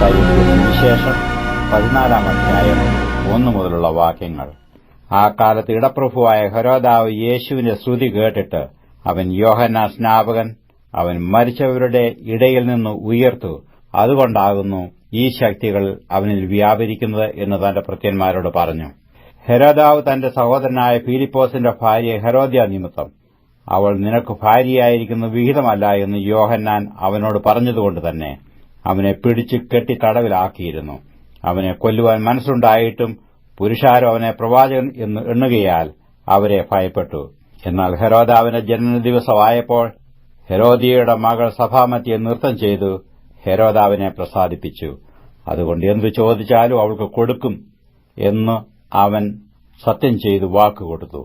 മത്തായിയുടെ സുവിശേഷം 14-ാം അധ്യായം 1 മുതലുള്ള വാക്യങ്ങൾ. ആ കാലത്ത് ഇടപ്രഭുവായ ഹെരോദാവ് യേശുവിന്റെ ശ്രുതി കേട്ടിട്ട്, അവൻ യോഹന്നാൻ സ്നാപകൻ, അവൻ മരിച്ചവരുടെ ഇടയിൽ നിന്ന് ഉയർത്തു, അതുകൊണ്ടാകുന്നു ഈ ശക്തികൾ അവനിൽ വ്യാപരിക്കുന്നത് എന്ന് തന്റെ ഭൃത്യന്മാരോട് പറഞ്ഞു. ഹെരോദാവ് തന്റെ സഹോദരനായ ഫിലിപ്പോസിന്റെ ഭാര്യ ഹെരോദ്യ നിമിത്തം, അവൾ നിനക്ക് ഭാര്യയായിരിക്കുന്നത് വിഹിതമല്ല എന്ന് യോഹന്നാൻ അവനോട് പറഞ്ഞതുകൊണ്ട് തന്നെ അവനെ പിടിച്ചു കെട്ടി തടവിലാക്കിയിരുന്നു. അവനെ കൊല്ലുവാൻ മനസ്സുണ്ടായിട്ടും പുരുഷാരം അവനെ പ്രവാചകൻ എന്ന് എണ്ണുകയാൽ അവരെ ഭയപ്പെട്ടു. എന്നാൽ ഹെരോദാവിന്റെ ജനനദിവസമായപ്പോൾ ഹെരോദിയയുടെ മകൾ സഭാമധ്യേ നൃത്തം ചെയ്തു ഹെരോദാവിനെ പ്രസാദിപ്പിച്ചു. അതുകൊണ്ട് എന്തു ചോദിച്ചാലും അവൾക്ക് കൊടുക്കും എന്ന് അവൻ സത്യം ചെയ്തു വാക്കുകൊടുത്തു.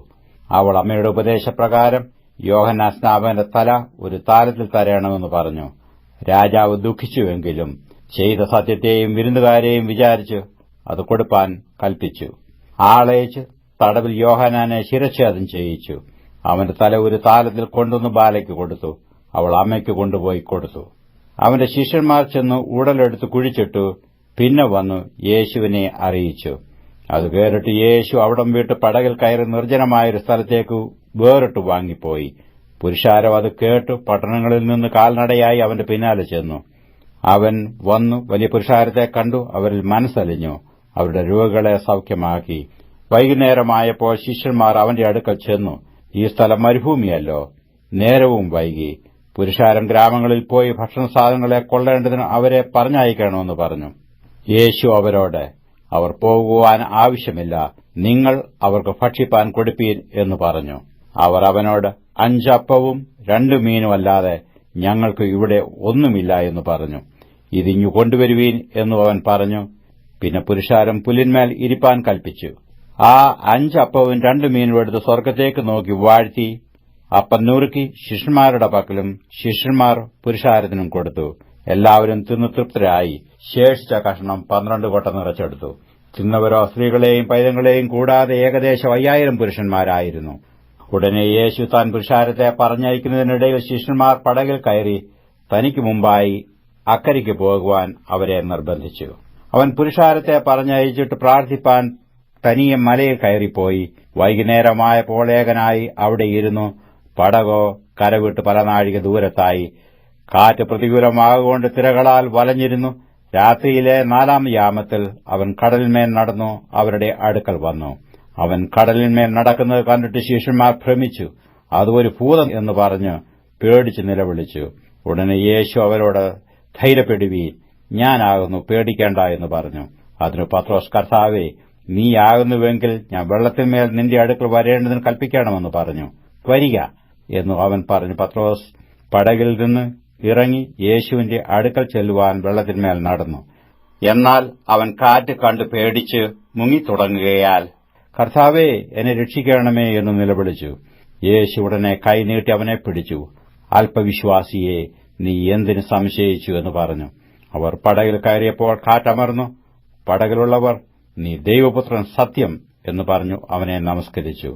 അവൾ അമ്മയുടെ ഉപദേശപ്രകാരം യോഹന്നാൻ സ്നാപകന്റെ തല ഒരു താലത്തിൽ തരണമെന്ന് പറഞ്ഞു. രാജാവ് ദുഃഖിച്ചുവെങ്കിലും ചെയ്ത സത്യത്തെയും വിരുന്നുകാരെയും വിചാരിച്ച് അത് കൊടുപ്പാൻ കൽപ്പിച്ചു. ആളയച്ച് തടവിൽ യോഹന്നാനെ ശിരച്ഛേദം ചെയ്യിച്ചു. അവന്റെ തല ഒരു താലത്തിൽ കൊണ്ടുവന്ന് ബാലയ്ക്ക് കൊടുത്തു. അവൾ അമ്മയ്ക്ക് കൊണ്ടുപോയി കൊടുത്തു. അവന്റെ ശിഷ്യന്മാർ ചെന്ന് ഉടലെടുത്ത് കുഴിച്ചിട്ടു. പിന്നെ വന്നു യേശുവിനെ അറിയിച്ചു. അത് കേട്ടിട്ട് യേശു അവിടം വിട്ട് പടകിൽ കയറി നിർജ്ജനമായൊരു സ്ഥലത്തേക്ക് വേറിട്ട് വാങ്ങിപ്പോയി. പുരുഷാരം അത് കേട്ടു പട്ടണങ്ങളിൽ നിന്ന് കാൽനടയായി അവന്റെ പിന്നാലെ ചെന്നു. അവൻ വന്നു വലിയ പുരുഷാരത്തെ കണ്ടു. അവരിൽ മനസ്സലിഞ്ഞു. അവരുടെ രോഗികളെ സൌഖ്യമാക്കി. വൈകുന്നേരമായപ്പോൾ ശിഷ്യന്മാർ അവന്റെ അടുക്കൽ ചെന്നു, ഈ സ്ഥലം മരുഭൂമിയല്ലോ, നേരവും വൈകി. പുരുഷാരം ഗ്രാമങ്ങളിൽ പോയി ഭക്ഷണസാധനങ്ങളെ കൊള്ളേണ്ടതിന് അവരെ പറഞ്ഞയക്കണമെന്ന് പറഞ്ഞു. യേശു അവരോട്, അവർ പോകുവാൻ ആവശ്യമില്ല, നിങ്ങൾ അവർക്ക് ഭക്ഷിപ്പാൻ കൊടുപ്പീൻ എന്ന് പറഞ്ഞു. അവർ അവനോട്, 5 അപ്പവും 2 മീനും അല്ലാതെ ഞങ്ങൾക്ക് ഇവിടെ ഒന്നുമില്ല എന്ന് പറഞ്ഞു. ഇതിങ്ങു കൊണ്ടുവരുവീൻ എന്നു അവൻ പറഞ്ഞു. പിന്നെ പുരുഷാരം പുല്ലിന്മേൽ ഇരിപ്പാൻ കൽപ്പിച്ചു. ആ 5 അപ്പവും 2 മീനും എടുത്ത് സ്വർഗ്ഗത്തേക്ക് നോക്കി വാഴ്ത്തി അപ്പം നുറുക്കി ശിഷ്യന്മാരുടെ പക്കലും ശിഷ്യന്മാർ പുരുഷാരത്തിനും കൊടുത്തു. എല്ലാവരും തിന്നു തൃപ്തരായി. ശേഷിച്ച കഷണം 12 കൊട്ട നിറച്ചെടുത്തു. തിന്നവരോ സ്ത്രീകളെയും പൈതങ്ങളെയും കൂടാതെ ഏകദേശം 5000 പുരുഷന്മാരായിരുന്നു. ഉടനെ യേശു താൻ പുരുഷാരത്തെ പറഞ്ഞയക്കുന്നതിനിടയിൽ ശിഷ്യന്മാർ പടകിൽ കയറി തനിക്ക് മുമ്പായി അക്കരയ്ക്ക് പോകുവാൻ അവരെ നിർബന്ധിച്ചു. അവൻ പുരുഷാരത്തെ പറഞ്ഞയച്ചിട്ട് പ്രാർത്ഥിപ്പാൻ തനിയെ മലയിൽ കയറിപ്പോയി. വൈകുന്നേരമായപ്പോൾ ഏകനായി അവിടെയിരുന്നു. പടകോ കരവിട്ട് പല നാഴിക ദൂരത്തായി. കാറ്റ് പ്രതികൂലമാകൊണ്ട് തിരകളാൽ വലഞ്ഞിരുന്നു. രാത്രിയിലെ 4-ാം യാമത്തിൽ അവൻ കടലിന്മേൽ നടന്നു അവരുടെ അടുക്കൽ വന്നു. അവൻ കടലിന്മേൽ നടക്കുന്നത് കണ്ടിട്ട് ശിഷ്യന്മാർ ഭ്രമിച്ചു. അത് ഒരു ഭൂതം എന്ന് പറഞ്ഞ് പേടിച്ച് നിലവിളിച്ചു. ഉടനെ യേശു അവരോട്, ധൈര്യപ്പെടുവീൻ, ഞാനാകുന്നു, പേടിക്കേണ്ട എന്ന് പറഞ്ഞു. അതിന് പത്രോസ്, കർത്താവേ, നീയാകുന്നുവെങ്കിൽ ഞാൻ വെള്ളത്തിന്മേൽ നിന്റെ അടുക്കൽ വരേണ്ടതിന് കൽപ്പിക്കണമെന്ന് പറഞ്ഞു. വരിക എന്നു അവൻ പറഞ്ഞു. പത്രോസ് പടകിൽ നിന്ന് ഇറങ്ങി യേശുവിന്റെ അടുക്കൽ ചെല്ലുവാൻ വെള്ളത്തിന്മേൽ നടന്നു. എന്നാൽ അവൻ കാറ്റ് കണ്ടു പേടിച്ച് മുങ്ങിത്തുടങ്ങുകയാൽ, കർത്താവേ, എന്നെ രക്ഷിക്കണമേ എന്ന് നിലവിളിച്ചു. യേശു ഉടനെ കൈ നീട്ടി അവനെ പിടിച്ചു. അല്പവിശ്വാസിയെ, നീ എന്തിന് സംശയിച്ചു എന്ന് പറഞ്ഞു. അവർ പടകിൽ കയറിയപ്പോൾ കാറ്റമർന്നു. പടകിലുള്ളവർ, നീ ദൈവപുത്രൻ സത്യം എന്ന് പറഞ്ഞു അവനെ നമസ്കരിച്ചു.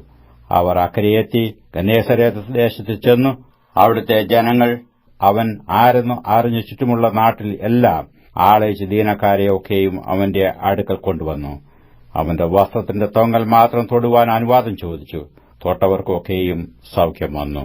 അവർ അക്കരയെത്തി ഗന്നേസരേത്ത് ദേശത്ത് ചെന്നു. അവിടുത്തെ ജനങ്ങൾ അവൻ ആരെന്നു അറിഞ്ഞു ചുറ്റുമുള്ള നാട്ടിൽ എല്ലാം ആളയച്ച് ദീനക്കാരെയൊക്കെയും അവന്റെ അടുക്കൽ കൊണ്ടുവന്നു. അവന്റെ വസ്ത്രത്തിന്റെ തൊങ്ങൽ മാത്രം തൊടുവാൻ അനുവാദം ചോദിച്ചു. തൊട്ടവർക്കൊക്കെയും സൌഖ്യം വന്നു.